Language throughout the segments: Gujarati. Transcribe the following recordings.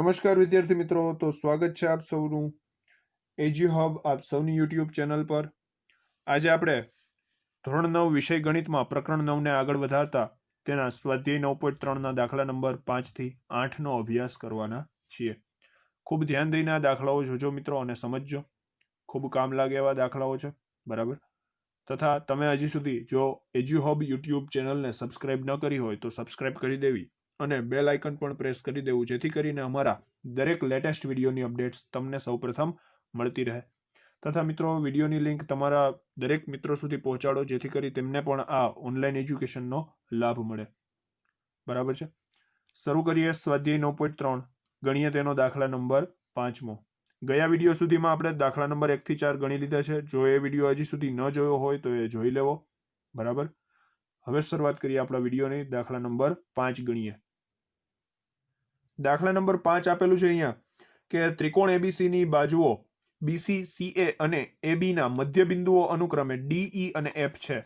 નમસ્કાર વિદ્યાર્થી મિત્રો, તો સ્વાગત છે આપ સૌનું એજી હબ આપ સૌની યુટ્યુબ ચેનલ પર। આજે આપણે ધોરણ 9 વિષય ગણિતમાં પ્રકરણ 9ને આગળ વધારતા તેના સ્વાધ્યાય 9.3ના દાખલા નંબર 5 થી 8નો અભ્યાસ કરવાના છીએ। ખૂબ ધ્યાન દઈને આ દાખલાઓ જોજો મિત્રો અને સમજજો, ખૂબ કામ લાગે એવા દાખલાઓ છે, બરાબર। તથા તમે હજી સુધી જો એજી હબ યુટ્યુબ ચેનલને સબસ્ક્રાઇબ ન કરી હોય તો સબસ્ક્રાઇબ કરી દેવી અને બેલ આઇકન પણ પ્રેસ કરી દેવું, જેથી કરીને અમારા દરેક લેટેસ્ટ વિડીયોની અપડેટ્સ તમને સૌપ્રથમ મળતી રહે। તથા મિત્રો, વિડીયોની લિંક તમારા દરેક મિત્રો સુધી પહોંચાડો, જેથી કરી તેમને પણ આ ઓનલાઈન એજ્યુકેશનનો લાભ મળે, બરાબર છે। શરૂ કરીએ સ્વાધ્યાય 9.3, ગણીએ તેનો દાખલા નંબર 5મો। ગયા વિડીયો સુધીમાં આપણે દાખલા નંબર 1 થી 4 ગણી લીધા છે। જો એ વિડીયો હજી સુધી ન જોયો હોય તો એ જોઈ લેવો, બરાબર। હવે શરૂઆત કરીએ આપણા વિડીયોની। દાખલા નંબર 5 ગણીએ। દાખલા નંબર 5 આપેલું છે અહીંયા કે ત્રિકોણ એબીસી ની બાજુઓ બીસી, સીએ અને એબી ના મધ્ય બિંદુઓ અનુક્રમે ડીઈ અને એફ છે।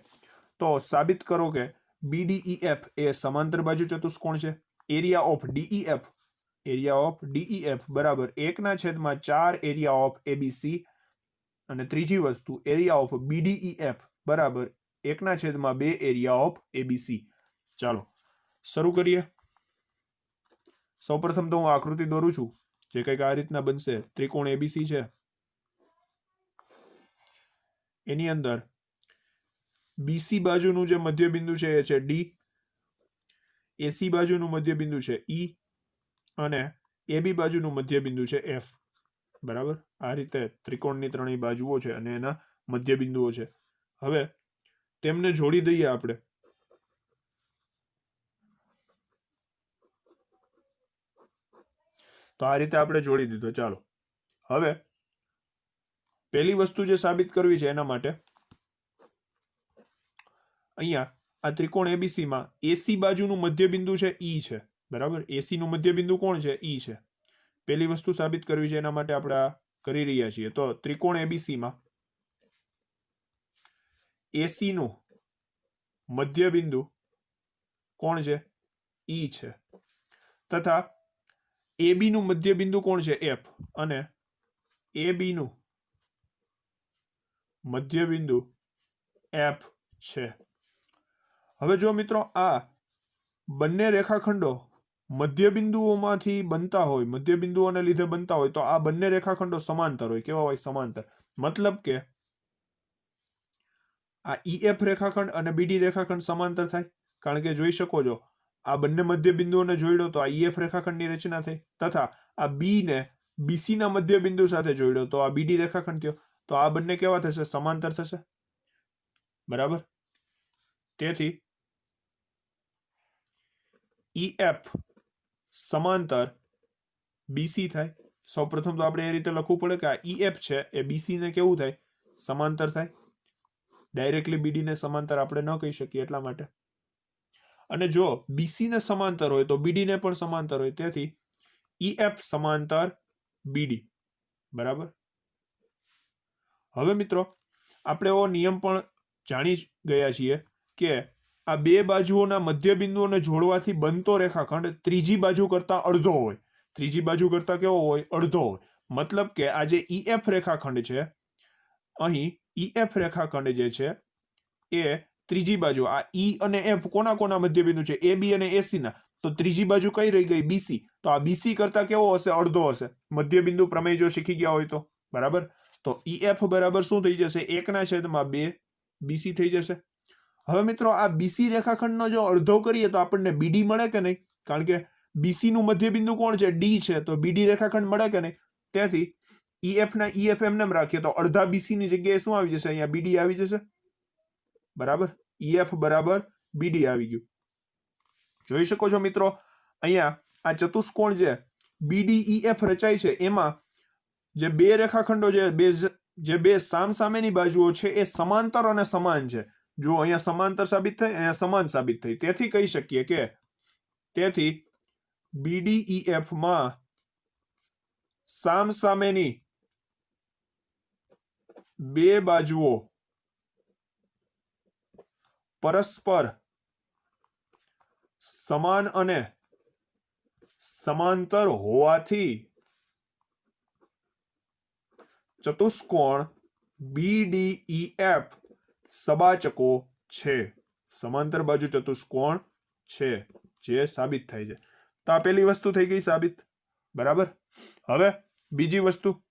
તો સાબિત કરો કે બીડીઈએફ એ સમાંતર બાજુ ચતુષ્કોણ છે। એરિયા ઓફ ડીઈએફ બરાબર 1/4 એરિયા ઓફ એબીસી, અને ત્રીજી વસ્તુ એરિયા ઓફ બીડીઈએફ બરાબર 1/2 એરિયા ઓફ એબીસી। ચાલો શરૂ કરીએ। સૌપ્રથમ તો હું આકૃતિ દોરું છું, જે કંઈક આ રીતના બનશે। ત્રિકોણ એબીસી છે, એની અંદર બીસી બાજુનું જે મધ્ય બિંદુ છે એ છે ડી, એસી બાજુનું મધ્ય બિંદુ છે ઈ અને એબી બાજુનું મધ્ય બિંદુ છે એફ, બરાબર। આ રીતે ત્રિકોણની ત્રણેય બાજુઓ છે અને એના મધ્ય બિંદુઓ છે। હવે તેમને જોડી દઈએ આપણે। તો આ રીતે આપણે જોડી દીધો। ચાલો હવે પહેલી વસ્તુ જે સાબિત કરવી છે એના માટે અહીંયા આ ત્રિકોણ એબીસી માં એસી બાજુનું મધ્ય બિંદુ છે ઈ છે, બરાબર। એસી નું મધ્ય બિંદુ કોણ છે? ઈ છે। પહેલી વસ્તુ સાબિત કરવી છે, એના માટે આપણે આ કરી રહ્યા છીએ। તો ત્રિકોણ એબીસી માં એસી નું મધ્ય બિંદુ કોણ છે? ઈ છે। તથા એબી નું મધ્ય બિંદુ કોણ છે? એફ, અને એબી નું મધ્ય બિંદુ એફ છે। હવે જો મિત્રો આ બંને રેખાખંડો મધ્ય બિંદુઓમાંથી બનતા હોય, મધ્ય બિંદુઓને લીધે બનતા હોય, તો આ બંને રેખાખંડો સમાંતર હોય। કેવા હોય? સમાંતર। મતલબ કે આ ઈએફ રેખાખંડ અને બીડી રેખાખંડ સમાંતર થાય, કારણ કે જોઈ શકો છો આ બંને મધ્ય બિંદુઓને જોડ્યો તો આ ઈએફ રેખાખંડની રચના થઈ, તથા આ બી ને બીસી ના મધ્ય બિંદુ સાથે જોડ્યો તો આ બીડી રેખાખંડ થયો। તો આ બંને કેવા થશે? સમાંતર થશે, બરાબર। તેથી ઈએફ સમાંતર બીસી થાય। સૌપ્રથમ તો આપણે એ રીતે લખવું પડે કે આ ઈએફ છે એ બીસી ને કેવું થાય? સમાંતર થાય। ડાયરેક્ટલી બીડી ને સમાંતર આપણે ન કહી શકીએ, એટલા માટે। અને જો બીસી ને સમાંતર હોય તો બીડી ને પણ સમાંતર હોય, તેથી ઈએફ સમાંતર બીડી, બરાબર। હવે મિત્રો આપણે એવો નિયમ પણ જાણી ગયા છીએ કે આ બે બાજુઓના મધ્ય બિંદુઓને જોડવાથી બનતો રેખાખંડ ત્રીજી બાજુ કરતા અડધો હોય। ત્રીજી બાજુ કરતા કેવો હોય? અડધો હોય। મતલબ કે આ જે ઈએફ રેખાખંડ છે, અહીં ઈએફ રેખાખંડ જે છે એ ત્રીજી બાજુ, આ ઈ અને એફ કોના કોના મધ્ય બિંદુ છે? એ બી અને એસી ના। તો ત્રીજી બાજુ કઈ રહી ગઈ? બીસી। તો આ બીસી કરતા કેવો હશે? અડધો હશે। મધ્ય બિંદુ પ્રમેય જો શીખી ગયા હોય તો, બરાબર। તો ઈએફ બરાબર શું થઈ જશે? 1/2 બીસી થઈ જશે। હવે મિત્રો આ બીસી રેખાખંડનો જો અડધો કરીએ તો આપણને બીડી મળે કે નહીં? કારણ કે બીસી નું મધ્ય બિંદુ કોણ છે? ડી છે। તો બીડી રેખાખંડ મળે કે નહીં? તેથી ઈએફ ના ઈએફ એમને રાખીએ તો અડધા બીસી ની જગ્યાએ શું આવી જશે? અહીંયા બીડી આવી જશે, બરાબર। ઈએફ બરાબર બીડી આવી ગયું। જોઈ શકો છો મિત્રો, અહીંયા આ ચતુષ્કોણ જે બીડીઈએફ રચાય છે એમાં જે બે રેખાખંડો જે બે સામસામેની બાજુઓ છે એ સમાંતર અને સમાન છે। જો અહીંયા સમાંતર સાબિત થઈ, અહીંયા સમાન સાબિત થઈ। તેથી કહી શકીએ કે તેથી બીડીઈએફ માં સામસામેની બે બાજુઓ પરસ્પર સમાન અને સમાંતર હોવાથી ચતુષ્કોણ BDEF સબાચકો છે. સમાંતર બાજુ ચતુષ્કોણ છે જે સાબિત થાય છે. તો આ પહેલી વસ્તુ થઈ ગઈ સાબિત. બરાબર. હવે બીજી વસ્તુ,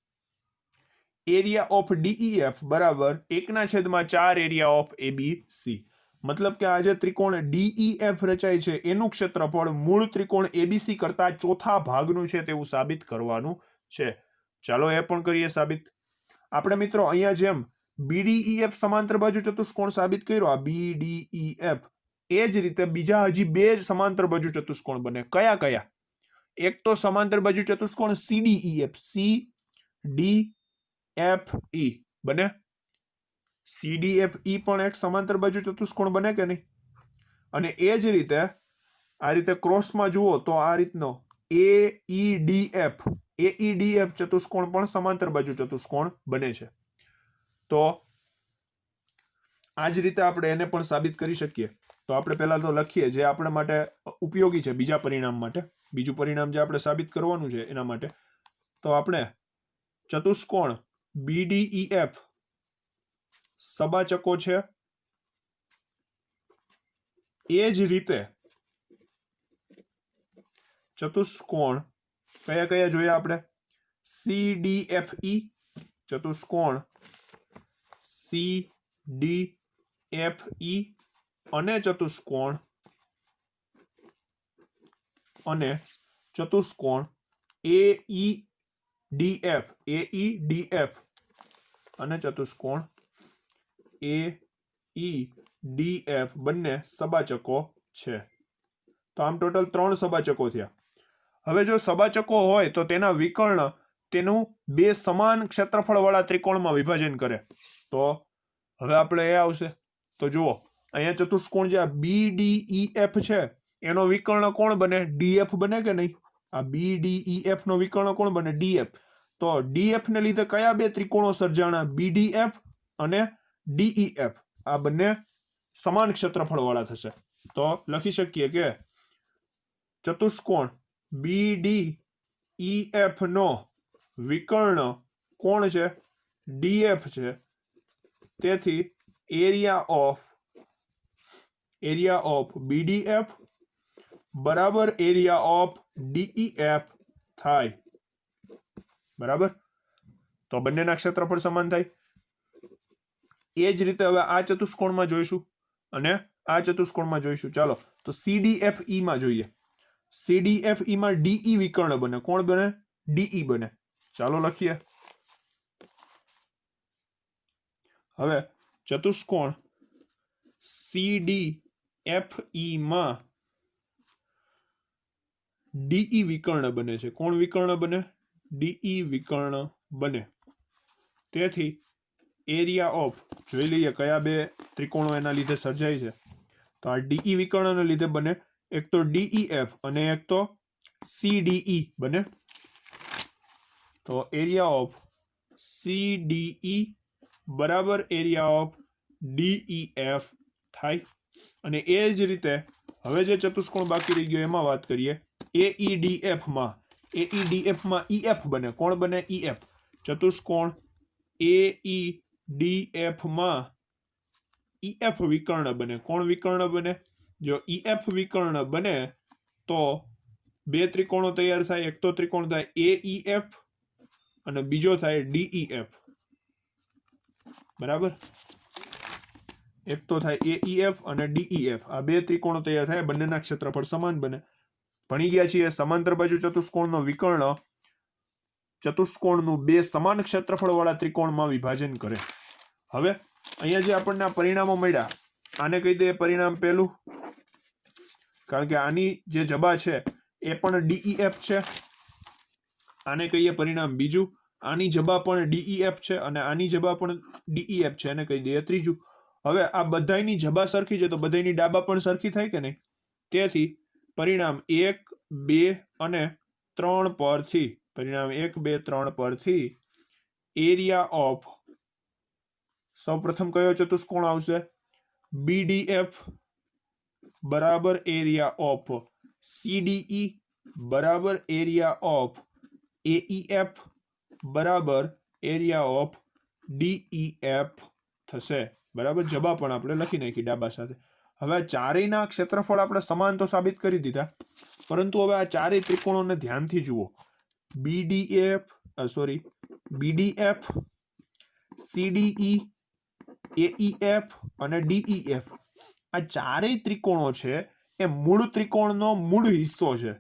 એરિયા ઓફ DEF બરાબર 1/4 એરિયા ઓફ ABC. મતલબ કે આ જે ત્રિકોણ DEF રચાય છે એનું ક્ષેત્રફળ મૂળ ત્રિકોણ ABC કરતા ચોથા ભાગનું છે તેવું સાબિત કરવાનું છે. ચાલો એ પણ કરીએ સાબિત. આપણે મિત્રો અહીંયા જેમ BDEF સમાંતર બાજુ ચતુષ્કોણ સાબિત કર્યો, આ BDEF, એ જ રીતે બીજા હજી બે સમાંતર બાજુ ચતુષ્કોણ બને. કયા કયા? એક તો સમાંતર બાજુ ચતુષ્કોણ CDEF, CDFE બને. CDFE પણ એક સમાંતર બાજુ ચતુષ્કોણ બને કે નહીં? અને એ જ રીતે આ રીતે ક્રોસમાં જુઓ તો આ રીતનો AEDF ચતુષ્કોણ પણ સમાંતર બાજુ ચતુષ્કોણ બને છે. તો આ જ રીતે આપણે એને પણ સાબિત કરી શકીએ. તો આપણે પહેલા તો લખીએ જે આપણા માટે ઉપયોગી છે બીજા પરિણામ માટે. બીજું પરિણામ જે આપણે સાબિત કરવાનું છે એના માટે. તો આપણે ચતુષ્કોણ BDEF સબાચકો છે. એ જ રીતે ચતુષ્કોણ કયા કયા જોયા આપણે? CDFE ચતુષ્કોણ CDFE અને ચતુષ્કોણ AEDF અને ચતુષ્કોણ AEDF બંને સબાચકો છે. તો આમ ટોટલ 3 સબાચકો થયા. હવે જો સબાચકો હોય તો તેના વિકર્ણ તેનું બે સમાન ક્ષેત્રફળ વાળા ત્રિકોણમાં વિભાજન કરે. તો હવે આપણે એ આવશે. તો જુઓ અહીંયા ચતુષ્કોણ જે આ BDEF છે એનો વિકર્ણ કોણ બને? DF બને કે નહીં? આ BDEF નો વિકર્ણ કોણ બને? DF. તો DF ને લીધે કયા બે ત્રિકોણો સર્જાણા? BDF અને DEF. આ બંને સમાન ક્ષેત્રફળ વાળા થશે. તો લખી શકીએ કે ચતુષ્કોણ BDEF નો વિકર્ણ કોણ છે? DF છે. તેથી એરિયા ઓફ BDF બરાબર એરિયા ઓફ DEF થાય. બરાબર. તો બંનેના ક્ષેત્રફળ સમાન થાય. એ જ રીતે હવે આ ચતુષ્કોણમાં જોઈશું અને આ ચતુષ્કોણમાં જોઈશું. ચાલો તો CDFE માં જોઈએ. CDFE માં DE વિકર્ણ બને. કોણ બને? DE બને. ચાલો લખીએ. હવે ચતુષ્કોણ CDFE માં DE વિકર્ણ બને છે. કોણ વિકર્ણ બને? DE વિકર્ણ બને. તેથી એરિયા ઓફ, જોઈ લઈએ કયા બે ત્રિકોણો એના લીધે સર્જાય છે. તો આ DE વિકર્ણને લીધે બને એક તો DEF અને એક તો CDE બને. તો એરિયા ઓફ CDE બરાબર એરિયા ઓફ DEF થાય. અને એ જ રીતે હવે જે ચતુષ્કોણ બાકી રહી ગયો એમાં વાત કરીએ. AEDF માં EF બને. કોણ બને? EF. ચતુષ્કોણ AEDF માં EF વિકર્ણ બને. કોણ વિકર્ણ બને? જો EF વિકર્ણ બને તો બે ત્રિકોણો તૈયાર થાય. એક તો ત્રિકોણ થાય AEF અને બીજો થાય DEF. બરાબર. એક તો થાય AEF અને DEF. આ બે ત્રિકોણો તૈયાર થાય. બંનેના ક્ષેત્રફળ સમાન બને. ભણી ગયા છીએ સમાંતર બાજુ ચતુષ્કોણનો વિકર્ણ ચતુષ્કોણનું બે સમાન ક્ષેત્રફળ વાળા ત્રિકોણમાં વિભાજન કરે. હવે અહીંયા જે આપણને આ પરિણામો મળ્યા આને કહી દે પરિણામ પહેલું, કારણ કે આની જે જબા છે એ પણ DEF છે. આને કહીએ પરિણામ બીજું. આની જબા પણ DEF છે અને આની જબા પણ DEF છે. એને કહી દઈએ ત્રીજું. હવે આ બધાની જબા સરખી છે તો બધાની ડાબા પણ સરખી થાય કે નહીં? તેથી પરિણામ 1, 2 અને 3 પરથી એરિયા ઓફ સૌપ્રથમ કયો ચતુષ્કોણ આવશે? BDF બરાબર એરિયા ઓફ CDE બરાબર એરિયા ઓફ AEF બરાબર એરિયા ઓફ DEF થશે. બરાબર, જવાબ પણ આપણે લખી નાખી ડાબા સાથે. હવે આ ચારેયના ક્ષેત્રફળ આપણે સમાન તો સાબિત કરી દીધા, પરંતુ હવે આ ચારેય ત્રિકોણોને ધ્યાનથી જુઓ. BDF, CDE, AEF અને DEF આ ચારેય ત્રિકોણો છે એ મૂળ ત્રિકોણનો મૂળ હિસ્સો છે.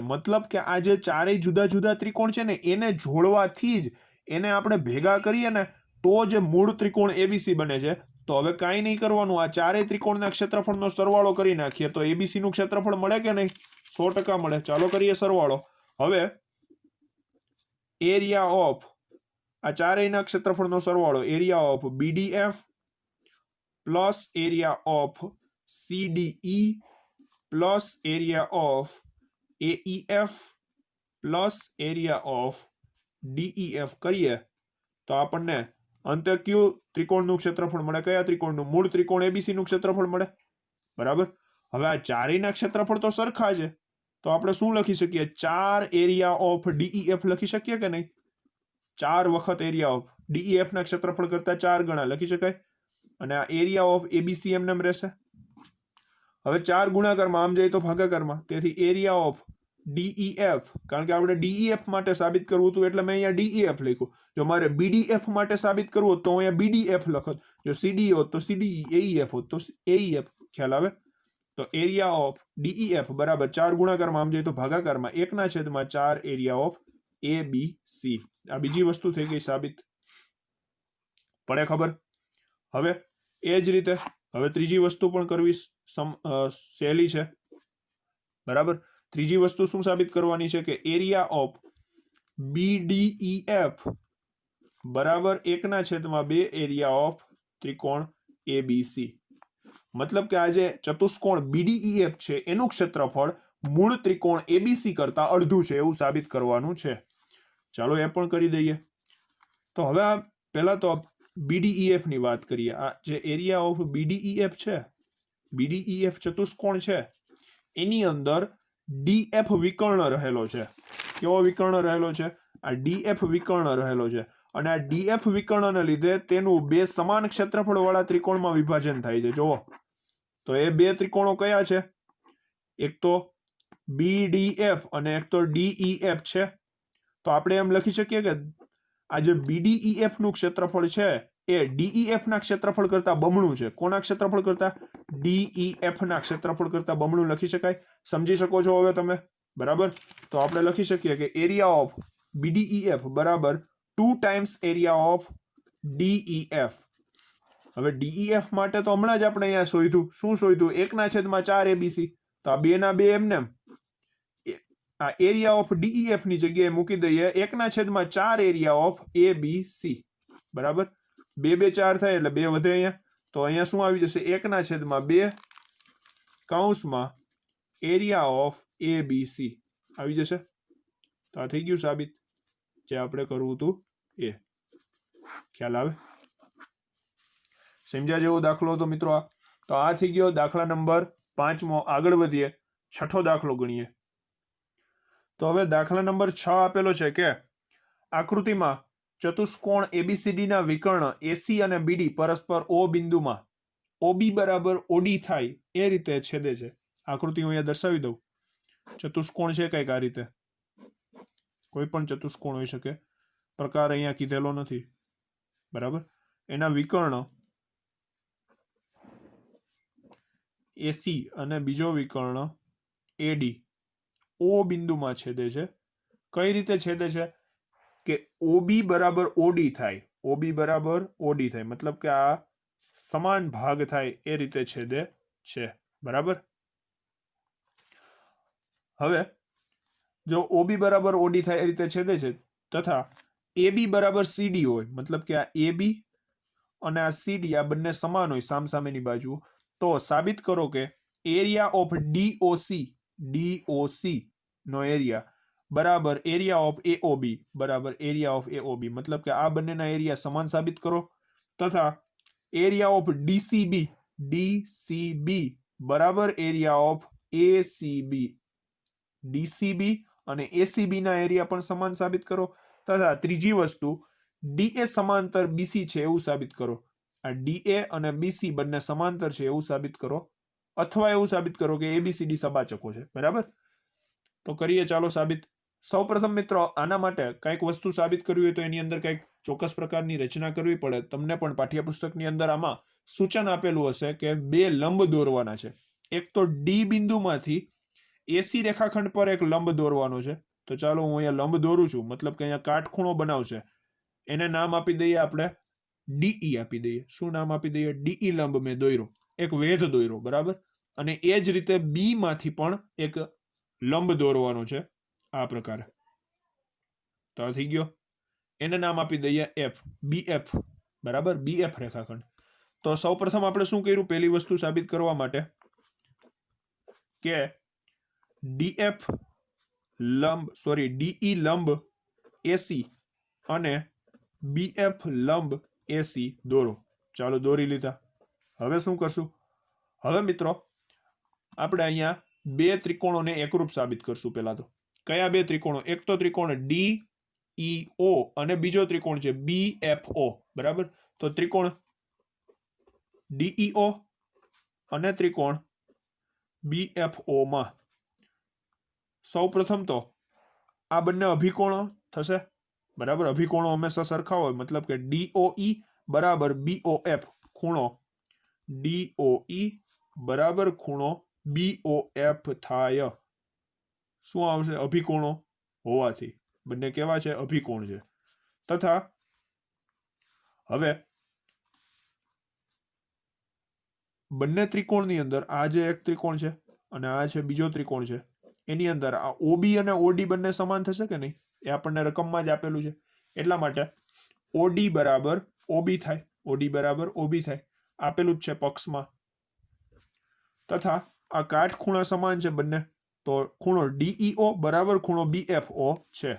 મતલબ કે આ જે ચારેય જુદા જુદા ત્રિકોણ છે ને એને જોડવાથી જ એને આપણે ભેગા કરીએ ને તો જે મૂળ ત્રિકોણ ABC બને છે. તો હવે કાંઈ નહીં કરવાનું, આ ચારેય ત્રિકોણના ક્ષેત્રફળનો સરવાળો કરી નાખીએ તો ABC નું ક્ષેત્રફળ મળે કે નહીં? 100% મળે. ચાલો કરીએ સરવાળો. હવે એરિયા ઓફ આ ચારેયના ક્ષેત્રફળનો સરવાળો area of BDF plus area of CDE plus area of AEF plus area of DEF કરીએ તો આપણને અંતે કયું ત્રિકોણનું ક્ષેત્રફળ મળે? કયા ત્રિકોણનું? મૂળ ત્રિકોણ ABC નું ક્ષેત્રફળ મળે. બરાબર. હવે આ ચારેયના ક્ષેત્રફળ તો સરખા છે, તો આપણે શું લખી શકીએ? 4 એરિયા ઓફ DEF લખી શકીએ કે નહીં? 4 વખત એરિયા ઓફ DEF ના ક્ષેત્રફળ કરતા 4 ગણા લખી શકાય. અને આ એરિયા ઓફ ABC એમને એમ રહેશે. હવે 4 ગુણાકારમાં આમ જાય તો ભાગાકારમાં, તેથી એરિયા ઓફ DEF, કારણ કે આપણે DEF માટે સાબિત કરવું હતું એટલે મેં અહીંયા DEF લખ્યું. જો મારે BDF માટે સાબિત કરવું હોત તો અહીંયા BDF લખત. જો CDE હોત તો CDE, AEF હોત તો AEF. ખ્યાલ આવે? તો એરિયા ઓફ DEF બરાબર 4 ગુણાકારમાં આમ જાય તો ભાગાકારમાં 1/4 એરિયા ઓફ ABC. આ બીજી વસ્તુ થઈ ગઈ સાબિત. પડે ખબર? હવે એ જ રીતે હવે ત્રીજી વસ્તુ પણ કરવી સહેલી છે. બરાબર. ત્રીજી વસ્તુ શું સાબિત કરવાની છે? કે એરિયા ઓફ BDEF બરાબર 1/2 એરિયા ઓફ ત્રિકોણ ABC. મતલબ કે આ જે ચતુષ્કોણ BDEF છે એનું ક્ષેત્રફળ મૂળ ત્રિકોણ ABC કરતા અડધું છે એવું સાબિત કરવાનું છે. ચાલો એ પણ કરી દઈએ. તો હવે આ પહેલા તો BDEF ની વાત કરીએ. આ જે એરિયા ઓફ BDEF છે, BDEF ચતુષ્કોણ છે એની અંદર DF વિકર્ણ રહેલો છે. કેવો વિકર્ણ રહેલો છે? આ DF વિકર્ણ રહેલો છે. અને આ DF વિકર્ણને લીધે તેનું બે સમાન ક્ષેત્રફળ વાળા ત્રિકોણમાં વિભાજન થાય છે. જુઓ તો એ બે ત્રિકોણો કયા છે? એક તો BDF અને એક તો DEF છે. તો આપણે એમ લખી શકીએ કે આ જે BDEF નું ક્ષેત્રફળ છે એ DEF ના ક્ષેત્રફળ કરતા બમણું છે. કોના ક્ષેત્રફળ કરતા? DEF ના ક્ષેત્રફળ કરતા બમણું લખી શકાય. સમજી શકો છો હવે તમે? બરાબર. તો આપણે લખી શકીએ કે એરિયા ઓફ BDEF બરાબર 2 ટાઈમ્સ એરિયા ઓફ DEF. હવે DEF માટે તો હમણાં જ આપણે અહીંયા શોધ્યું. શું શોધ્યું? 1/4 ABC. તો આ 2/2 એમને આ એરિયા ઓફ DEF ની જગ્યાએ મૂકી દઈએ 1/4 એરિયા ઓફ ABC. બરાબર. 2 2 4 થાય એટલે 2 વધે અહીંયા. તો અહીંયા શું આવી જશે? 1/2 કૌંસમાં એરિયા ઓફ ABC આવી જશે. તો આ થઈ ગયું સાબિત જે આપણે કરવું હતું એ. ખ્યાલ આવે? સમજ્યા જેવો દાખલો હતો મિત્રો આ. તો આ થઈ ગયો દાખલા નંબર 5મો. આગળ વધીએ, 6થો દાખલો ગણીએ. તો હવે દાખલા નંબર 6 આપેલો છે કે આકૃતિમાં ચતુષ્કોણ ABCD ના વિકર્ણ AC અને BD પરસ્પર O બિંદુમાં OB બરાબર OD થાય એ રીતે છેદે છે. આકૃતિ હું અહીંયા દર્શાવી દઉં. ચતુષ્કોણ છે કંઈક આ રીતે, કોઈ પણ ચતુષ્કોણ હોઈ શકે, પ્રકાર અહીંયા કીધેલો નથી. બરાબર. એના વિકર્ણ AC અને બીજો વિકર્ણ AD O બિંદુમાં છેદે છે. કઈ રીતે છેદે છે? કે OB બરાબર OD થાય. OB બરાબર OD થાય મતલબ કે આ સમાન ભાગ થાય એ રીતે છેદે છે. બરાબર. હવે જો OB બરાબર OD થાય એ રીતે છેદે છે તથા AB બરાબર CD હોય, મતલબ કે આ AB અને આ CD આ બંને સમાન હોય સામસામેની બાજુ, તો સાબિત કરો કે એરિયા ઓફ DOC નો એરિયા બરાબર એરિયા ઓફ AOB બરાબર એરિયા ઓફ AOB. મતલબ કે આ બંનેના એરિયા સમાન સાબિત કરો. તથા એરિયા ઓફ DCB બરાબર એરિયા ઓફ ACB ડીસીબી અને એસીબી ના એરિયા પણ સમાન સાબિત કરો, તથા ત્રીજી વસ્તુ ડીએ સમાંતર બીસી છે એવું સાબિત કરો. આ ડીએ અને બીસી બંને સમાંતર છે એવું સાબિત કરો, અથવા એવું સાબિત કરો કે એબીસીડી સબાચકો છે. બરાબર, તો કરીએ ચાલો સાબિત. સૌપ્રથમ મિત્રો આના માટે કંઈક વસ્તુ સાબિત કરવી હોય તો એની અંદર કંઈક ચોક્કસ પ્રકારની રચના કરવી પડે. તમને પણ પાઠ્યપુસ્તકની અંદર આમાં સૂચન આપેલું હશે કે બે લંબ દોરવાના છે. એક તો ડી બિંદુમાંથી એસી રેખાખંડ પર એક લંબ દોરવાનો છે. તો ચાલો હું અહીંયા લંબ દોરું છું, મતલબ કે અહીંયા કાટખૂણો બનાવશે. એને નામ આપી દઈએ આપણે ડીઈ આપી દઈએ. શું નામ આપી દઈએ? ડીઈ લંબ મેં દોર્યો, એક વેધ દોર્યો. બરાબર, અને એ જ રીતે બી માંથી પણ એક લંબ દોરવાનો છે આ પ્રકારે. તો આ થઈ ગયો. એને નામ આપી દઈએ એફ, બીએફ. બરાબર, બીએફ રેખાખંડ. તો સૌપ્રથમ આપણે શું કર્યું? પહેલી વસ્તુ સાબિત કરવા માટે કે ડીએફ લંબ ડીઈ લંબ એસી અને બીએફ લંબ એસી દોરો. ચાલો દોરી લીધા. હવે શું કરશું? હવે મિત્રો આપણે અહીંયા બે ત્રિકોણોને એકરૂપ સાબિત કરશું. પહેલા તો કયા બે ત્રિકોણો? એક તો ત્રિકોણ ડીઈઓ અને બીજો ત્રિકોણ છે બીએફઓ. બરાબર, તો ત્રિકોણ ડીઈઓ અને ત્રિકોણ બીએફઓ માં સૌપ્રથમ તો આ બંને અભિકોણો થશે. બરાબર, અભિકોણો હંમેશા સરખા હોય, મતલબ કે ડીઓઈ બરાબર બીઓએફ. ખૂણો ડીઓઈ બરાબર ખૂણો બીઓએફ થાય. શું આવશે? અભિકોણો હોવાથી બંને કેવા છે? અભિકોણ છે. તથા હવે બંને ત્રિકોણની અંદર આ જે એક ત્રિકોણ છે અને આ છે બીજો ત્રિકોણ છે, એની અંદર આ ઓબી અને ઓડી બંને સમાન થશે કે નહીં? એ આપણને રકમમાં જ આપેલું છે. એટલા માટે ઓડી બરાબર ઓબી થાય, ઓડી બરાબર ઓબી થાય, આપેલું જ છે પક્ષમાં. તથા આ કાટખૂણા સમાન છે બંને, તો ખૂણો ડીઈઓ બરાબર ખૂણો બીએફઓ છે.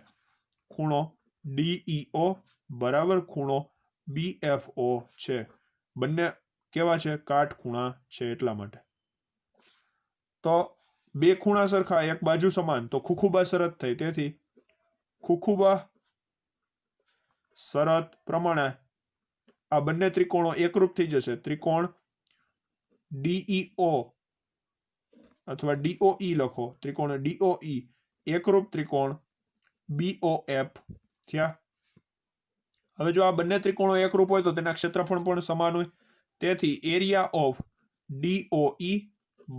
ખૂણો ડીઈઓ બરાબર ખૂણો બીએફઓ છે. બંને કેવા છે? કાટખૂણા છે. એટલા માટે તો બે ખૂણા સરખા, એક બાજુ સમાન, તો ખુખુબા શરત થઈ. તેથી ખુખુબા શરત પ્રમાણે આ બંને ત્રિકોણો એકરૂપ થઈ જશે. ત્રિકોણ ડીઈઓ અથવા ડીઓઈ લખો, ત્રિકોણ ડીઓઈ એકરૂપ ત્રિકોણ બીઓએફ થયા. હવે જો આ બંને ત્રિકોણો એકરૂપ હોય તો તેના ક્ષેત્રફળ પણ સમાન હોય. તેથી એરિયા ઓફ ડીઓઈ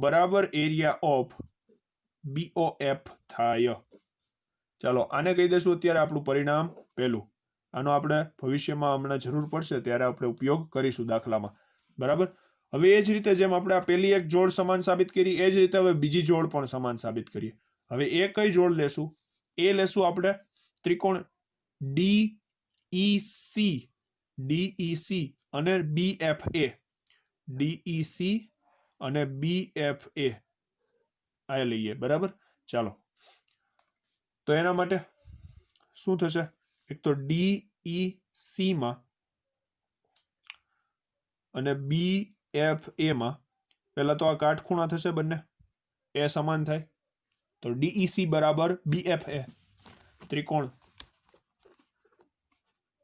બરાબર એરિયા ઓફ બીઓએફ થાય. ચાલો આને કહી દઈશું અત્યારે આપણું પરિણામ પહેલું. આનો આપણે ભવિષ્યમાં હમણાં જરૂર પડશે ત્યારે આપણે ઉપયોગ કરીશું દાખલામાં. બરાબર, હવે એ જ રીતે જેમ આપણે આ પહેલી એક જોડ સમાન સાબિત કરી, એ જ રીતે હવે બીજી જોડ પણ સમાન સાબિત કરીએ. હવે એ કઈ જોડ લેશું? એ લેશું આપણે ત્રિકોણ ડીઈસી અને બીએફએ. ડીઈસી અને બીએફએ આ લઈએ. બરાબર, ચાલો તો એના માટે શું થશે? એક તો ડીઈસી માં અને બીએફએ માં પહેલા તો આ કાટખૂણા થશે બંને, એ સમાન થાય. તો ડીઈસી બરાબર બીએફએ. ત્રિકોણ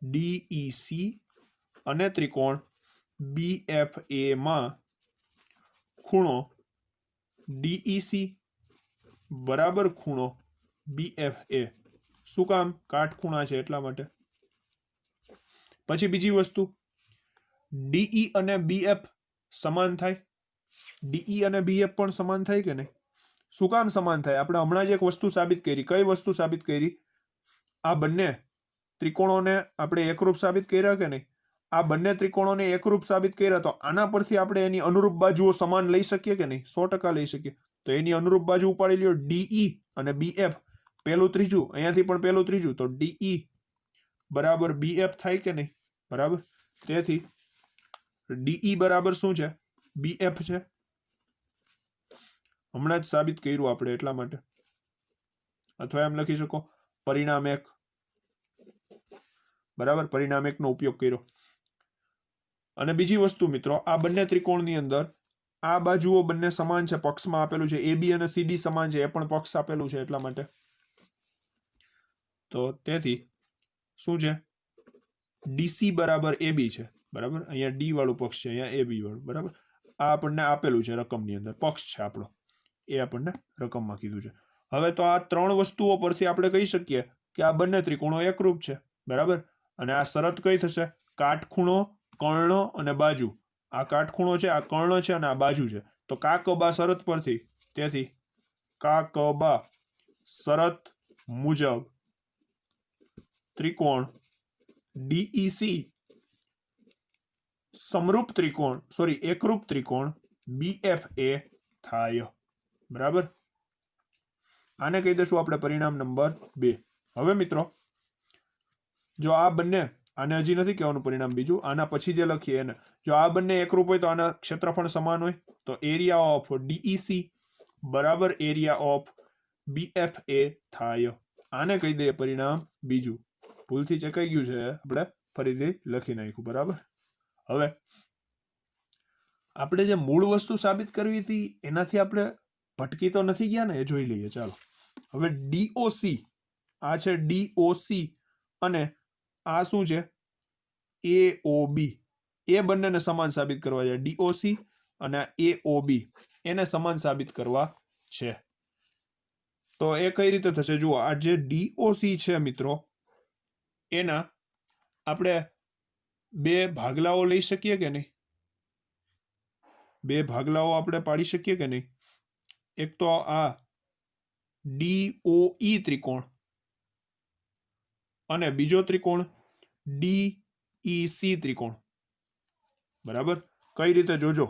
ડીઈસી અને ત્રિકોણ બીએફએ માં ખૂણો ડીઈસી બરાબર ખૂણો બીએફએ. શું કામ? કાટખૂણા છે એટલા માટે. પછી બીજી વસ્તુ, ડીઈ અને બીએફ સમાન થાય. ડીઈ અને બીએફ પણ સમાન થાય કે નહીં? શું કામ સમાન થાય? આપણે હમણાં જ એક વસ્તુ સાબિત કરી. કઈ વસ્તુ સાબિત કરી? આ બંને ત્રિકોણોને આપણે એકરૂપ સાબિત કર્યા કે નહીં? આ બંને ત્રિકોણોને એકરૂપ સાબિત કર્યા, તો આના પરથી આપણે એની અનુરૂપ બાજુઓ સમાન લઈ શકીએ કે નહીં? 100% લઈ શકીએ. તો એની અનુરૂપ બાજુ ઉપાડી લ્યો, ડીઈ અને બીએફ. પેલું ત્રીજું, અહીંયાથી પણ પેલું ત્રીજું, તો ડીઈ બરાબર બીએફ થાય કે નહીં? બરાબર, તેથી ડીઈ બરાબર શું છે? બીએફ છે. હમણાં જ સાબિત કર્યું આપણે એટલા માટે. અથવા એમ લખી શકો પરિણામ 1. બરાબર, પરિણામ 1 નો ઉપયોગ કર્યો. અને બીજી વસ્તુ મિત્રો, આ બંને ત્રિકોણની અંદર આ બાજુઓ બંને સમાન છે, પક્ષમાં આપેલું છે. AB અને CD સમાન છે, એ પણ પક્ષ આપેલું છે એટલા માટે. તો તેથી શું છે, DC બરાબર AB છે, બરાબર. અહીંયા D વાળું પક્ષ છે, અહીંયા AB વાળું, બરાબર. આ આપણને આપેલું છે રકમની અંદર, પક્ષ છે આપણો, એ આપણને રકમમાં કીધું છે. હવે તો આ ત્રણ વસ્તુઓ પરથી આપણે કહી શકીએ કે આ બંને ત્રિકોણો એકરૂપ છે, બરાબર. અને આ શરત કઈ થશે, કાટખૂણો, કર્ણ અને બાજુ. આ કાટખૂણો છે, આ કર્ણ છે અને આ બાજુ છે. તો કાકબા શરત પરથી, તેથી કાકબા શરત મુજબ ત્રિકોણ DEC સમરૂપ ત્રિકોણ, સોરી, એકરૂપ ત્રિકોણ BFA થાય, બરાબર. આને કહી દઈશું આપણે પરિણામ નંબર 2. હવે મિત્રો જો આ બંને, આને હજી નથી કહેવાનું પરિણામ બીજું, આના પછી જે લખીએ એને, જો આ બંને એકરૂપ હોય તો આના ક્ષેત્રફળ સમાન હોય, તો એરિયા ઓફ DEC બરાબર એરિયા ઓફ BFA થાય. આને કહી દઈએ પરિણામ બીજું. ભૂલથી ચકાઈ ગયું છે, આપણે ફરીથી લખી નાખ્યું, બરાબર. હવે આપણે જે મૂળ વસ્તુ સાબિત કરવી હતી એનાથી આપણે ભટકી તો નથી ગયા ને, એ જોઈ લઈએ. ચાલો હવે DOC, આ છે DOC અને આ શું છે, AOB. એ બંનેને સમાન સાબિત કરવા છે. DOC અને AOB એને સમાન સાબિત કરવા છે. તો એ કઈ રીતે થશે, જુઓ. આ જે DOC છે મિત્રો, એના આપણે બે ભાગલાઓ લઈ શકીએ કે નહીં? બે ભાગલાઓ આપણે પાડી શકીએ કે નહીં? એક તો આ DOE ત્રિકોણ અને બીજો ત્રિકોણ DEC ત્રિકોણ, બરાબર. કઈ રીતે જોજો,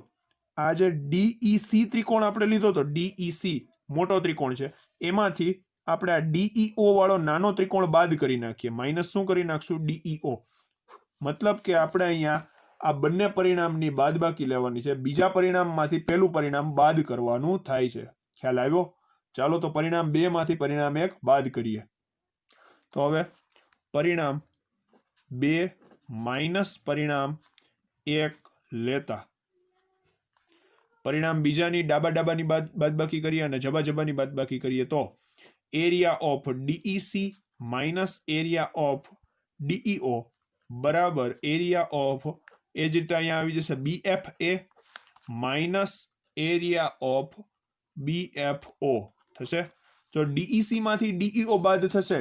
આ જે DEC ત્રિકોણ આપણે લીધો તો, DEC મોટો ત્રિકોણ છે, એમાંથી આપણે આ DEO વાળો નાનો ત્રિકોણ બાદ કરી નાખીએ, માઇનસ શું કરી નાખશું, DEO. મતલબ કે આપણે અહીંયા આ બંને પરિણામની બાદબાકી લેવાની છે, બીજા પરિણામમાંથી પહેલું પરિણામ બાદ કરવાનું થાય છે. ખ્યાલ આવ્યો? ચાલો તો પરિણામ 2 માંથી પરિણામ 1 બાદ કરીએ. તો હવે પરિણામ 2 માઇનસ પરિણામ 1 લેતા પરિણામ બીજાની ડાબાની બાદબાકી કરીએ અને જબાની બાદબાકી કરીએ તો area of DEC minus area of DEO બરાબર એરિયા ઓફ, એ જ રીતે અહીંયા આવી જશે BFA minus area of BFO થશે. તો DEC માંથી DEO બાદ થશે,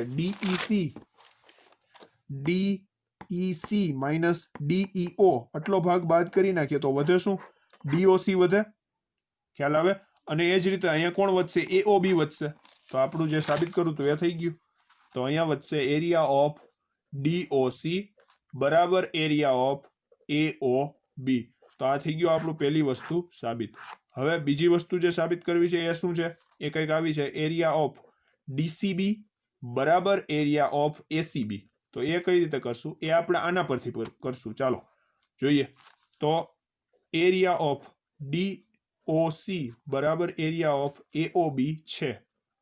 DEC માઇનસ DEO, આટલો ભાગ બાદ કરી નાખીએ તો વધે શું, DOC વધે. ખ્યાલ આવે? અને એ જ રીતે અહીંયા કોણ વધશે, AOB વધશે. તો આપણું જે સાબિત કરું હતું એ થઈ ગયું. તો અહીંયા વધશે એરિયા ઓફ DOC બરાબર એરિયા ઓફ AOB. તો આ થઈ ગયું આપણું પહેલી વસ્તુ સાબિત. હવે બીજી વસ્તુ જે સાબિત કરવી છે એ શું છે, એ કંઈક આવી છે, એરિયા ઓફ DCB બરાબર એરિયા ઓફ ACB. તો એ કઈ રીતે કરશું, એ આપણે આના પરથી કરશું. ચાલો જોઈએ. તો એરિયા ઓફ DOC બરાબર એરિયા ઓફ AOB છે,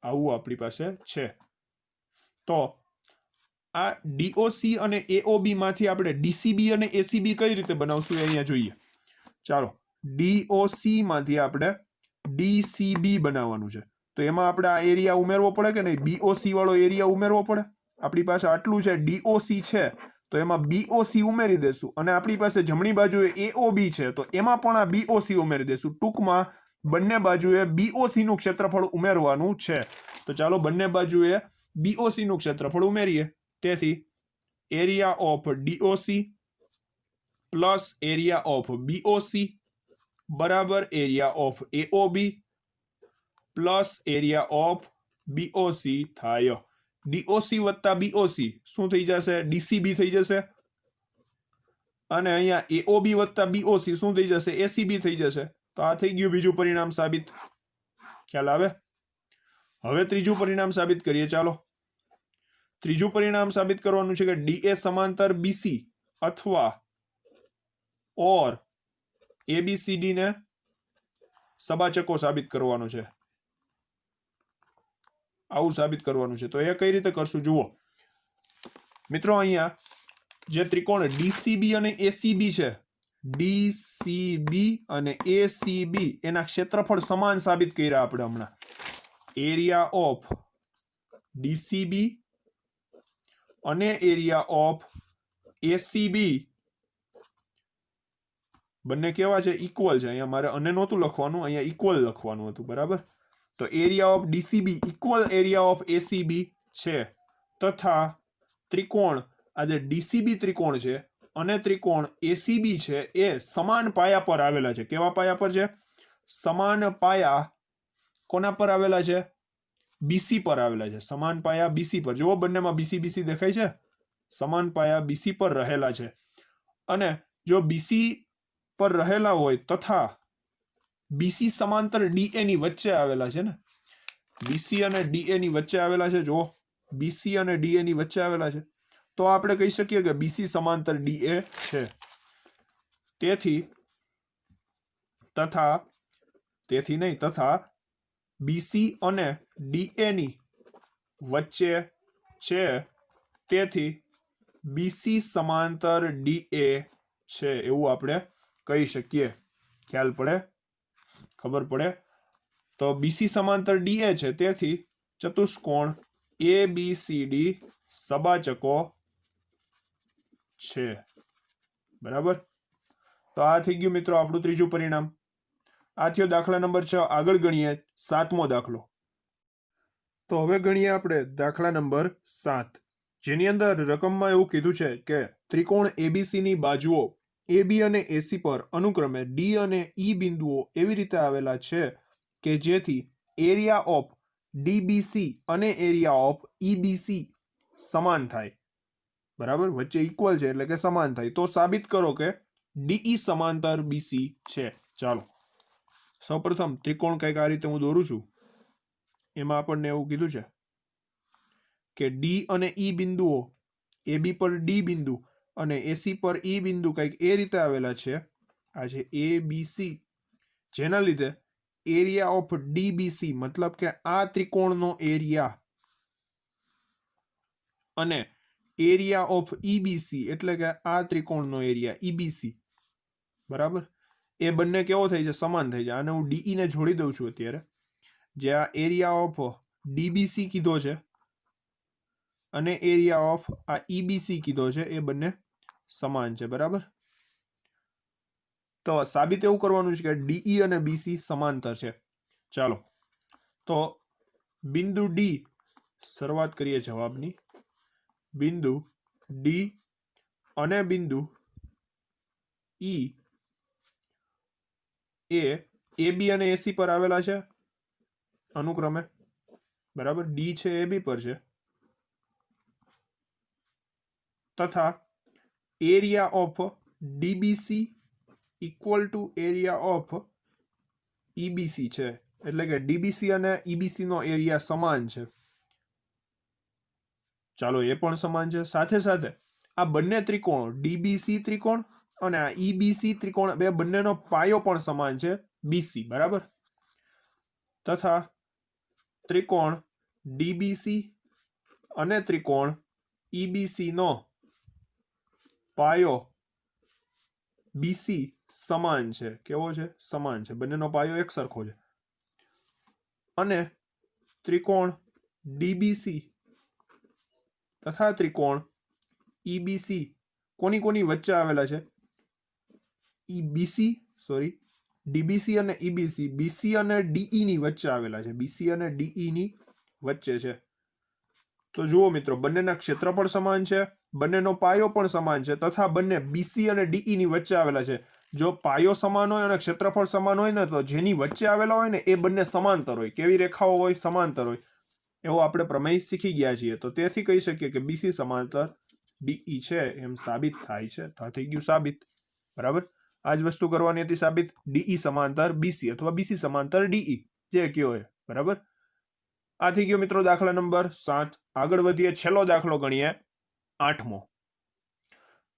આવું આપણી પાસે છે. તો આ DOC અને AOB માંથી આપણે DCB અને ACB કઈ રીતે બનાવશું એ અહીંયા જોઈએ. ચાલો, DOC માંથી આપણે DCB બનાવવાનું છે. તો એમાં આપણે આ એરિયા ઉમેરવો પડે કે નહીં, BOC વાળો એરિયા ઉમેરવો પડે. આપણી પાસે આટલું છે, DOC છે, તો એમાં BOC ઉમેરી દેશું. અને આપણી પાસે જમણી બાજુએ AOB છે, તો એમાં પણ આ BOC ઉમેરી દેશું. ટૂંકમાં બંને બાજુએ BOC નું ક્ષેત્રફળ ઉમેરવાનું છે. તો ચાલો બંને બાજુએ BOC નું ક્ષેત્રફળ ઉમેરીએ. તેથી area of DOC plus area of BOC બરાબર area of AOB plus area of BOC થાય. DOC વત્તા BOC શું થઈ જશે, DCB થઈ જશે. અને અહીંયા AOB વત્તા BOC શું થઈ જશે, ACB થઈ જશે. તો આ થઈ ગયું બીજું પરિણામ સાબિત. ખ્યાલ આવે? હવે ત્રીજું પરિણામ સાબિત કરીએ. ચાલો, ત્રીજું પરિણામ સાબિત કરવાનું છે કે DA સમાંતર BC અથવા ઓર ABCD ને સબાચકો સાબિત કરવાનો છે. આવું સાબિત કરવાનું છે. તો એ કઈ રીતે કરશું જુઓ મિત્રો. અહીંયા જે ત્રિકોણ DCB અને ACB છે, ડીસીબી અને એસીબી એના ક્ષેત્રફળ સમાન સાબિત કર્યા આપણે હમણાં. એરિયા ઓફ ડીસીબી અને એરિયા ઓફ એસીબી બંને કેવા છે? ઇક્વલ છે. અહીંયા મારે અને નહોતું લખવાનું, અહીંયા ઇક્વલ લખવાનું હતું, બરાબર? તો area of DCB equal area of ACB છે, તથા ત્રિકોણ આ જે ડીસીબી ત્રિકોણ છે અને ત્રિકોણ એસીબી છે એ સમાન પાયા પર આવેલા છે. કેવા પાયા પર છે? સમાન પાયા કોના પર આવેલા છે? બીસી પર આવેલા છે. સમાન પાયા બીસી પર. જુઓ બંનેમાં બીસી બીસી દેખાય છે. સમાન પાયા બીસી પર રહેલા છે. અને જો બીસી પર રહેલા હોય તથા બીસી સમાંતર ડીએ ની વચ્ચે આવેલા છે ને, બીસી અને ડીએ ની વચ્ચે આવેલા છે. જો બીસી અને ડીએ ની વચ્ચે આવેલા છે તો આપણે કહી શકીએ કે બીસી સમાંતર ડીએ છે. તથા બીસી અને ડીએ ની વચ્ચે છે, તેથી બીસી સમાંતર ડીએ છે એવું આપણે કહી શકીએ. ખ્યાલ પડે? ખબર પડે? તો બીસી સમાંતર ડીએ છે, તેથી ચતુષ્કોણ એબીસીડી સબાચકો છે. બરાબર? તો આ થઈ ગયું મિત્રો આપણું ત્રીજું પરિણામ. આ થયો દાખલા નંબર 6. આગળ ગણીએ 7મો દાખલો. તો હવે ગણીએ આપણે દાખલા નંબર 7, જેની અંદર રકમમાં એવું કીધું છે કે ત્રિકોણ એબીસી ની બાજુઓ એબી અને એસી પર અનુક્રમે ડી અને ઈ બિંદુઓ એવી રીતે આવેલા છે કે જેથી એરિયા ઓફ ડીબીસી અને એરિયા ઓફ ઈબીસી સમાન થાય. બરાબર? વચ્ચે ઇક્વલ છે એટલે કે સમાન થાય. તો સાબિત કરો કે ડીઈ સમાંતર બીસી છે. ચાલો સૌપ્રથમ ત્રિકોણ કંઈક આ રીતે હું દોરું છું. એમાં આપણને એવું કીધું છે કે ડી અને ઈ બિંદુઓ એબી પર ડી બિંદુ અને એસી પર ઈ બિંદુ કંઈક એ રીતે આવેલા છે. આ છે એબીસી, જેના લીધે એરિયા ઓફ ડીબીસી મતલબ કે આ ત્રિકોણનો એરિયા અને એરિયા ઓફ ઈબીસી એટલે કે આ ત્રિકોણનો એરિયા ઈબીસી, બરાબર, એ બંને કેવો થઈ છે? સમાન થઈ જાય. આને હું ડીઈ ને જોડી દઉં છું અત્યારે. જે આ એરિયા ઓફ ડીબીસી કીધો છે અને એરિયા ઓફ આ ઈબીસી કીધો છે એ બંને સમાન છે. બરાબર? તો સાબિત એવું કરવાનું છે કે ડીઈ અને બીસી સમાંતર છે. ચાલો તો બિંદુ ડી, શરૂઆત કરીએ જવાબની. બિંદુ ડી અને બિંદુ ઈ એ એબી અને એસી પર આવેલા છે અનુક્રમે. બરાબર? ડી છે એબી પર છે, તથા area of DBC equal to area of EBC છે. એટલે કે ડીબીસી અને ઈબીસી નો એરિયા સમાન છે. ચાલો એ પણ સમાન છે. સાથે સાથે આ બંને ત્રિકોણ ડીબીસી ત્રિકોણ અને આ ઈબીસી ત્રિકોણ બે બંનેનો પાયો પણ સમાન છે, બીસી. બરાબર? તથા ત્રિકોણ ડીબીસી અને ત્રિકોણ ઈબીસી નો પાયો બીસી સમાન છે. કેવો છે? સમાન છે. બંનેનો પાયો એક સરખો છે. અને ત્રિકોણ ડીબીસી તથા ત્રિકોણ ઈબીસી કોની વચ્ચે આવેલા છે? ડીબીસી અને ઈબીસી બીસી અને ડીઈ ની વચ્ચે આવેલા છે. બીસી અને ડીઈ ની વચ્ચે છે. તો જુઓ મિત્રો, બંનેના ક્ષેત્રફળ સમાન છે, બંનેનો પાયો પણ સમાન છે, તથા બંને બીસી અને ડીઈ ની વચ્ચે આવેલા છે. જો પાયો સમાન હોય અને ક્ષેત્રફળ સમાન હોય ને, તો જેની વચ્ચે આવેલા હોય ને એ બંને સમાંતર હોય. કેવી રેખાઓ હોય? સમાંતર હોય. એવો આપણે પ્રમેય શીખી ગયા છીએ. તો તેથી કહી શકીએ કે બીસી સમાંતર ડીઈ છે એમ સાબિત થાય છે. તો થઈ ગયું સાબિત. બરાબર? આ જ વસ્તુ કરવાની હતી સાબિત. ડીઈ સમાંતર બીસી અથવા બીસી સમાંતર ડીઈ, જે કયો હોય. બરાબર? આ થઈ ગયો મિત્રો દાખલા નંબર 7. આગળ વધીએ, છેલ્લો દાખલો ગણીએ 8મો.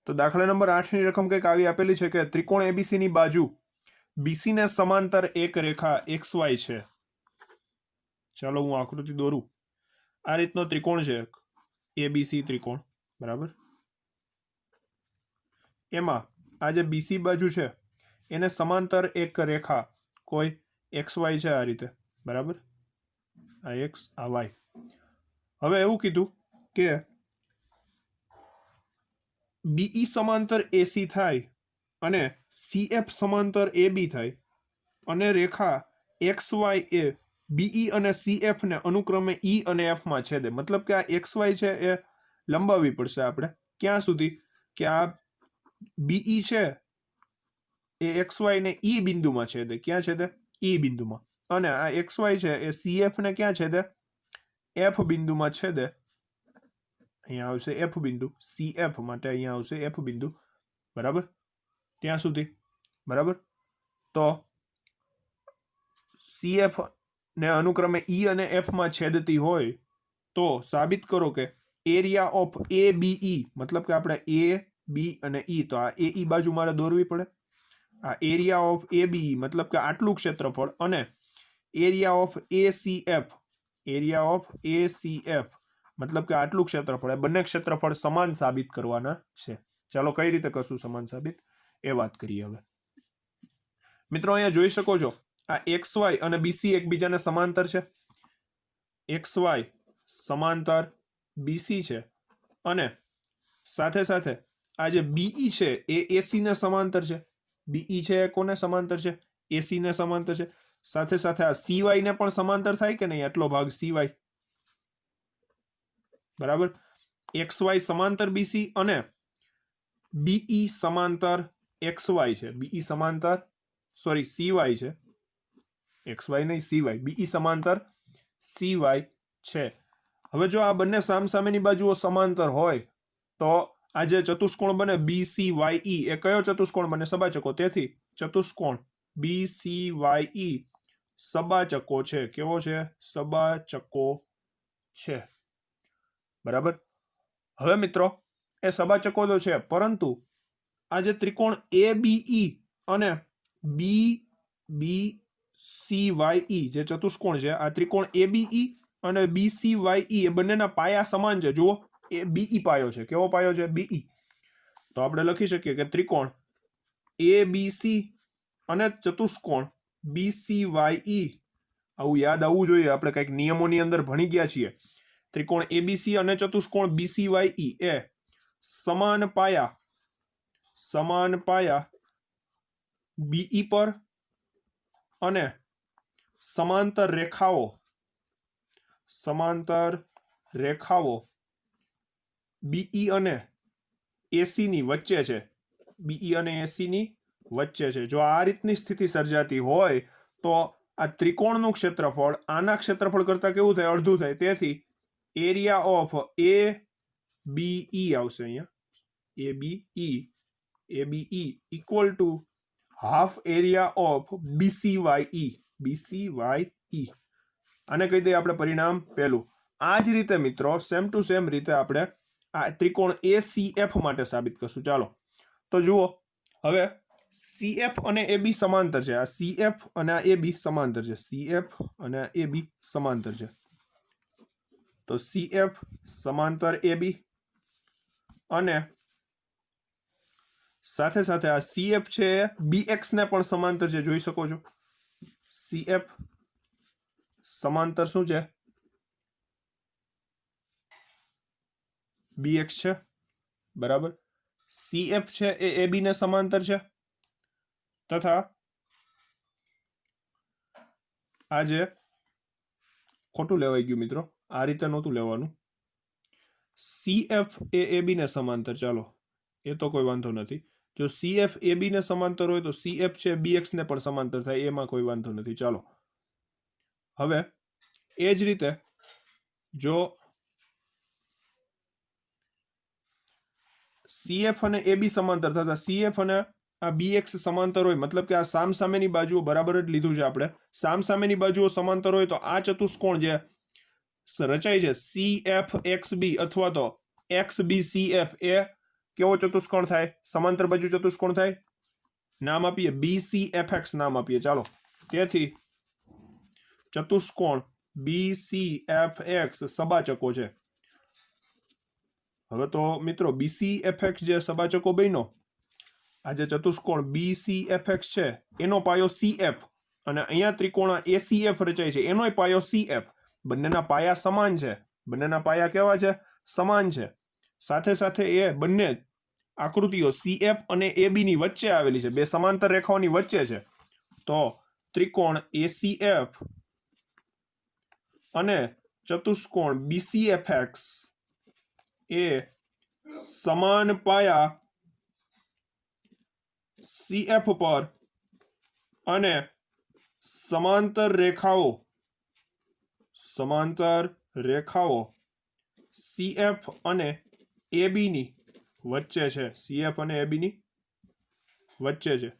તો દાખલા નંબર 8 ની રકમ કંઈક આવી આપેલી છે કે ત્રિકોણ એબીસી ની બાજુ બીસી ને સમાંતર એક રેખા XY છે. ચાલો હું આકૃતિ દોરું. આ રીતનો ત્રિકોણ છે, એબીસી ત્રિકોણ. બરાબર? એમાં આ જે બીસી બાજુ છે એને સમાંતર એક રેખા કોઈ એક્સ વાય છે, આ રીતે, બરાબર, આ એક્સ આ વાય. હવે એવું કીધું કે બીઈ સમાંતર એસી થાય અને સીએફ સમાંતર એબી થાય અને રેખા એક્સ વાય એ બીઈ અને સીએફ ને અનુક્રમે ઈ અને એફ માં છેદે. મતલબ કે આ એક્સ વાય છે એ લંબાવવી પડશે આપણે ક્યાં સુધી કે આ બીઈ છે એ એક્સ વાય ને ઈ બિંદુમાં છેદે. ક્યાં છેદે? ઈ બિંદુમાં. અને આ એક્સ વાય છે એ સીએફ ને ક્યાં છેદે? એફ બિંદુમાં છેદે. અહીંયા આવશે એફ બિંદુ, સીએફ માટે અહીંયા આવશે એફ બિંદુ, બરાબર, ત્યાં સુધી, બરાબર. તો સીએફ ને અનુક્રમે ઈ અને એફ માં છેદતી હોય તો સાબિત કરો કે એરિયા ઓફ એ બીઈ, મતલબ કે આપણે એ બી અને ઈ, તો આ એ ઈ બાજુ મારે દોરવી પડે. આ એરિયા ઓફ એ બી મતલબ કે આટલું ક્ષેત્રફળ અને area of ACF, area of ACF મતલબ કે આટલું ક્ષેત્રફળ, એ બંને ક્ષેત્રફળ સમાન સાબિત કરવાના છે. ચાલો કઈ રીતે કરશું સમાન સાબિત એ વાત કરીએ. હવે મિત્રો અહીંયા જોઈ શકો છો આ એક્સ વાય અને બીસી એકબીજાને સમાંતર છે. એક્સ વાય સમાંતર બીસી છે અને સાથે સાથે આ જે બીઈ છે એ એસી ને સમાંતર છે. બીઈ છે એ કોને સમાંતર છે? એસી ને સમાંતર છે. સાથે સાથે આ સીવાય ને પણ સમાંતર થાય કે નહીં? આટલો ભાગ સીવાય, બરાબર. એક્સ વાય સમાંતર બીસી અને બીઈ સમાંતર એક્સ વાય છે. બીઈ સમાંતર સોરી સીવાય છે, એક્સ વાય નહીં સીવાય, બીઈ સમાંતર સીવાય છે. હવે જો આ બંને સામસામેની બાજુઓ સમાંતર હોય તો આ જે ચતુષ્કોણ બને BCYE એ કયો ચતુષ્કોણ બને? સબાચકો. તેથી ચતુષ્કોણ BCYE સબાચકો છે. કેવો છે? સબાચકો છે, બરાબર. હવે મિત્રો એ સબાચકો તો છે, પરંતુ આ જે ત્રિકોણ ABE અને BCYE જે ચતુષ્કોણ છે, આ ત્રિકોણ ABE અને BCYE એ બંનેના પાયા સમાન છે. જુઓ, એ BE પાયો છે. કેવો પાયો છે? BE. તો આપણે લખી શકીએ કે ત્રિકોણ ABC અને ચતુષ્કોણ BCYE, આવું યાદ આવવું જોઈએ, આપણે કંઈક નિયમોની અંદર ભણી ગયા છીએ. ત્રિકોણ ABC અને ચતુષ્કોણ BCYE એ સમાન પાયા BE પર અને સમાંતર રેખાઓ BE અને AC ની વચ્ચે છે. BE અને AC ની વચ્ચે છે. જો આ રીતની સ્થિતિ સર્જાતી હોય તો આ ત્રિકોણનું ક્ષેત્રફળ આના ક્ષેત્રફળ કરતા કેવું થાય? અડધું થાય. તેથી એરિયા ઓફ ABE આવશે અહીંયા, ABE equal to half area of BCYE. આને કહી દઈએ આપણે પરિણામ પહેલું. આ જ રીતે મિત્રો સેમ ટુ સેમ રીતે આપણે આ ત્રિકોણ ACF માટે સાબિત કરશું. ચાલો તો જુઓ, હવે CF અને AB સમાંતર છે. આ CF અને આ AB સમાંતર છે. CF અને આ AB સમાંતર છે. તો CF સમાંતર AB અને સાથે સાથે આ CF છે BX ને પણ સમાંતર છે. જોઈ શકો છો, CF સમાંતર શું છે? BX છે, બરાબર. CF છે એ AB ને સમાંતર છે તથા આજે ખોટું લેવાઈ ગયું મિત્રો, આ રીતે નહોતું લેવાનું. CF એ AB ને સમાંતર. ચાલો એ તો કોઈ વાંધો નથી. જો CF AB ને સમાંતર હોય તો CF છે BX ને પણ સમાંતર થાય, એમાં કોઈ વાંધો નથી. ચાલો હવે એ જ રીતે જો CF અને AB સમાંતર થતા CF અને આ BX સમાંતર હોય, મતલબ કે આ સામસામેની બાજુઓ બરાબર જ લીધું છે આપણે. સામસામેની બાજુઓ સમાંતર હોય તો આ ચતુષ્કોણ જે રચાય છે CFXB અથવા તો XBCF એ કેવો ચતુષ્કોણ થાય? સમાંતર બાજુ ચતુષ્કોણ થાય. નામ આપીએ BCFX નામ આપીએ. ચાલો, તેથી ચતુષ્કોણ BCFX સબાચકો છે. હવે તો મિત્રો BCFX જે સબાચકો બન્યો આ જે ચતુષ્કોણ BCFX છે એનો પાયો CF અને અહીંયા ત્રિકોણ ACF રચાય છે એનોય પાયો CF. બંનેના પાયા સમાન છે. બંનેના પાયા કેવા છે? સમાન છે. સાથે સાથે એ બંને આકૃતિઓ CF અને AB ની વચ્ચે આવેલી છે, બે સમાંતર રેખાઓની વચ્ચે છે. તો ત્રિકોણ ACF અને ચતુષ્કોણ BCFX એ સમાન પાયા CF પર અને સમાંતર રેખાઓ CF અને AB ની વચ્ચે છે. CF અને AB ની વચ્ચે છે.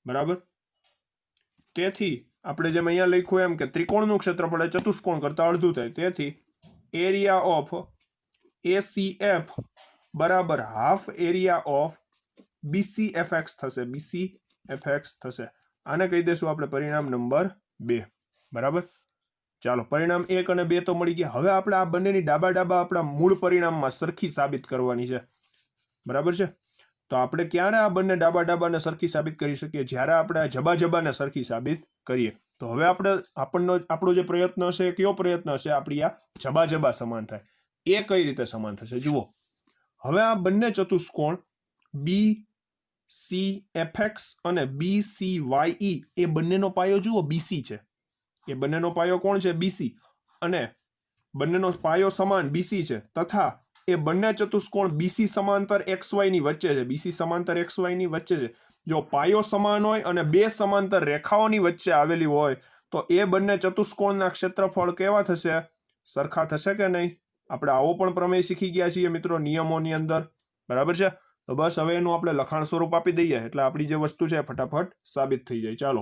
બરાબર. તેથી આપણે જેમ અહીંયા લખ્યું એમ કે ત્રિકોણનું ક્ષેત્રફળ એ ચતુષ્કોણ કરતા અડધું થાય. તેથી એરિયા ઓફ ACF બરાબર હાફ એરિયા ઓફ BCFX થશે. BCFX થશે. આને કહી દેશું આપણે પરિણામ નંબર 2. બરાબર. ચાલો, પરિણામ 1 અને 2 તો મળી ગયા. હવે આપણે આ બંનેની ડાબા આપણા મૂળ પરિણામમાં સરખી સાબિત કરવાની છે. બરાબર છે. તો આપણે ક્યારે આ બંને ડાબાને સરખી સાબિત કરી શકીએ? જ્યારે આપણે આ જબાને સરખી સાબિત કરીએ. તો હવે આપણો જે પ્રયત્ન હશે, કયો પ્રયત્ન હશે? આપણી આ જબા સમાન થાય. એ કઈ રીતે સમાન થશે જુઓ. હવે આ બંને ચતુષ્કોણ BCFX અને BCYE એ બંનેનો પાયો જુઓ BC છે. એ બંનેનો પાયો કોણ છે? BC. અને બંનેનો પાયો સમાન BC છે. તથા એ બંને ચતુષ્કોણ BC સમાંતર XY ની વચ્ચે છે. BC સમાંતર XY ની વચ્ચે છે. જો પાયો સમાન હોય અને બે સમાંતર રેખાઓની વચ્ચે આવેલી હોય તો એ બંને ચતુષ્કોણના ક્ષેત્રફળ કેવા થશે? સરખા થશે કે નહીં? આપણે આવો પણ પ્રમેય શીખી ગયા છીએ મિત્રો નિયમોની અંદર. બરાબર છે. તો બસ હવે એનું આપણે લખાણ સ્વરૂપ આપી દઈએ એટલે આપણી જે વસ્તુ છે ફટાફટ સાબિત થઈ જાય. ચાલો,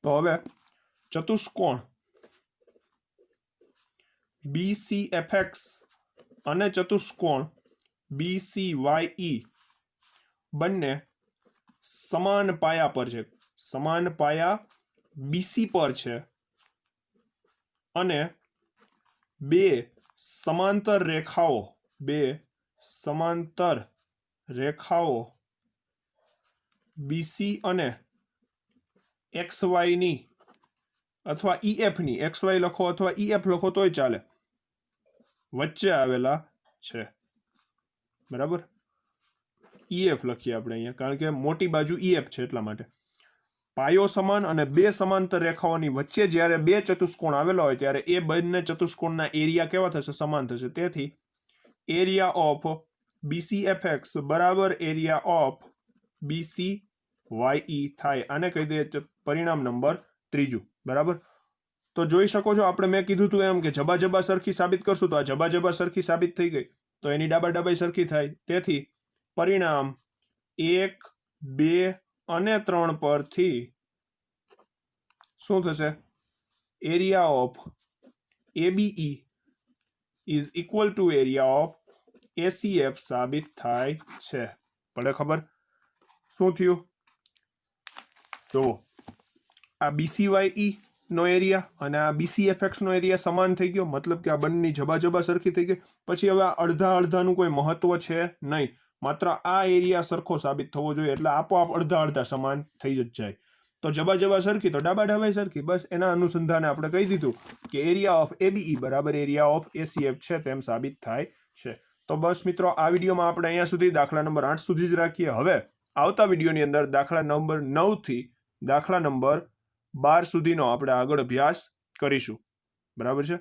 તો હવે ચતુષ્કોણ BCFX અને ચતુષ્કોણ BCYE બંને સમાન પાયા પર છે. સમાન પાયા BC પર છે અને બે સમાંતર રેખાઓ BC અને XY ની અથવા EF ની, XY લખો અથવા EF લખો તોય ચાલે, વચ્ચે આવેલા છે. બરાબર. EF લખીએ આપણે અહીંયા કારણ કે મોટી બાજુ EF છે એટલા માટે. પાયો સમાન અને બે સમાંતર રેખાઓની વચ્ચે જ્યારે બે ચતુષ્કોણ આવેલા હોય ત્યારે એ બંને ચતુષ્કોણના એરિયા કેવા થશે? સમાન થશે. તેથી એરિયા ઓફ BCFX બરાબર એરિયા ઓફ BCYE થાય. આને કહી દઈએ પરિણામ નંબર 3. બરાબર. તો જોઈ શકો છો આપણે મેં કીધું હતું એમ કે જબા સરખી સાબિત કરશું તો આ જબા સરખી સાબિત થઈ ગઈ તો એની ડાબાઈ સરખી થાય. તેથી પરિણામ 1, 2 અને 3 પરથી શું થશે? Area of ABE is equal to area of ACF સાબિત થાય છે. પડે ખબર શું થયું? જુઓ, આ BCYE નો એરિયા અને આ BCFX નો એરિયા સમાન થઈ ગયો. મતલબ કે આ બંનેની જબા સરખી થઈ ગઈ. પછી હવે અડધાનું કોઈ મહત્વ છે નહીં. માત્ર આ એરિયા સરખો સાબિત થવો જોઈએ એટલે આપોઆપ અડધા સમાન થઈ જ જાય. તો જબા સરખી તો ડાબા સરખી. બસ એના અનુસંધાને આપણે કહી દીધું કે એરિયા ઓફ ABE બરાબર એરિયા ઓફ ACF છે તેમ સાબિત થાય છે. તો બસ મિત્રો આ વિડીયોમાં આપણે અહીંયા સુધી દાખલા નંબર 8 સુધી જ રાખીએ. હવે આવતા વિડીયોની અંદર દાખલા નંબર 9 થી દાખલા નંબર 12 સુધીનો આપણે આગળ અભ્યાસ કરીશું. બરાબર છે.